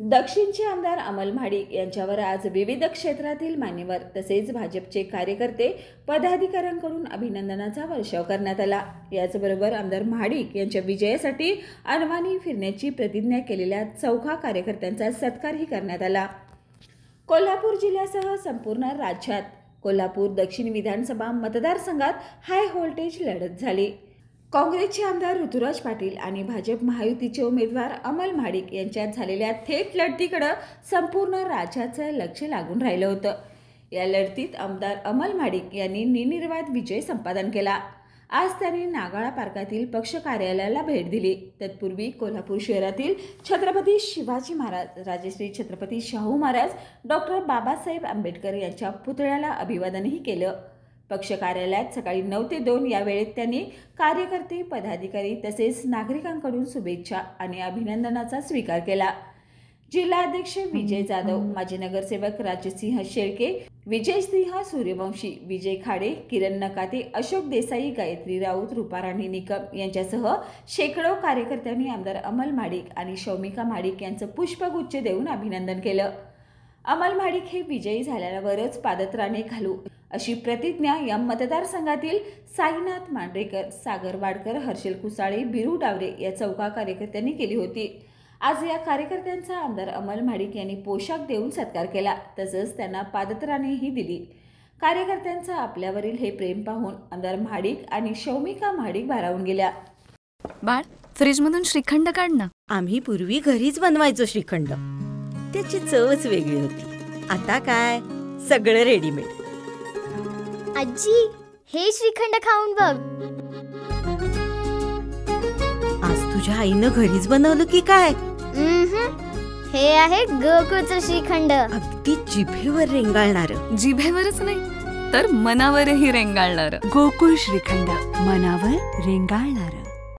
दक्षिणचे आमदार अमल महाडिक यांच्यावर आज विविध क्षेत्रातील मान्यवर तसेच भाजपचे कार्यकर्ते पदाधिकाऱ्यांकडून अभिनंदनाचा वर्षाव करण्यात आला। याचबरोबर आमदार महाडिक यांच्या विजयासाठी अनवाणी फिरण्याची प्रतिज्ञा केलेल्या चौघा कार्यकर्त्यांचा सत्कारही करण्यात आला। कोल्हापूर जिल्ह्यासह संपूर्ण राज्यात कोल्हापूर दक्षिण विधानसभा मतदारसंघात हाय व्होल्टेज लढत झाली। काँग्रेसचे आमदार ऋतुराज पाटील आणि भाजप महायुतीचे उमेदवार अमल महाडिक यांच्यात झालेल्या थेट लढतीकडे संपूर्ण राज्याचं लक्ष लागून राहिलं होतं। या लढतीत आमदार अमल महाडिक यांनी निर्विवाद विजय संपादन केला। आज त्यांनी नागाळा पार्कातील पक्ष कार्यालयाला भेट दिली। तत्पूर्वी कोल्हापूर शहरातील छत्रपती शिवाजी महाराज, राजश्री छत्रपती शाहू महाराज, डॉक्टर बाबासाहेब आंबेडकर यांच्या पुतळ्याला अभिवादनही केलं। पक्ष कार्यालयात सकाळी 9 ते 2 या वेळेत त्यांनी कार्यकर्ते, पदाधिकारी तसेच नागरिकांकडून शुभेच्छा आणि अभिनंदनाचा स्वीकार केला। जिल्हाध्यक्ष विजय जाधव, माजी नगरसेवक राजसिंह शेळके, विजयसिंह सूर्यवंशी, विजय खाडे, किरण नकाते, अशोक देसाई, गायत्री राऊत, रूपाराणी निकम यांच्यासह शेकडो कार्यकर्त्यांनी आमदार अमल महाडिक आणि शौमिका महाडिक यांचं पुष्पगुच्छ देऊन अभिनंदन केलं। अमल महाडिक हे विजयी झाल्यावरच पादत्राणे घालू अशी प्रतिज्ञा या मतदारसंघातील साईनाथ मांढरेकर, सागर वाडकर, हर्षल कुसाळे, बिरू डावरे या चौघा कार्यकर्त्यांनी केली होती। आज या कार्यकर्त्यांचा आमदार अमल महाडिक यांनी पोशाख देऊन सत्कार केला, तसंच त्यांना पादत्राणेही दिली। कार्यकर्त्यांचं आपल्यावरील हे प्रेम पाहून आमदार महाडिक आणि शौमिका महाडिक भारावून गेल्या। बाळ, फ्रीजमधून श्रीखंड काढ ना। आम्ही पूर्वी घरीच बनवायचो श्रीखंड, त्याची चवच वेगळी होती। आता काय सगळं रेडीमेड। आजी, हे श्रीखंड खाऊन बघ। आज तुझ्या आईनं घरीच बनवलं की काय? हे आहे गोकुळचं श्रीखंड, अगदी जिभेवर रेंगाळणार। जिभेवरच नाही तर मनावरही रेंगाळणार। गोकुळ श्रीखंड, मनावर रेंगाळणार।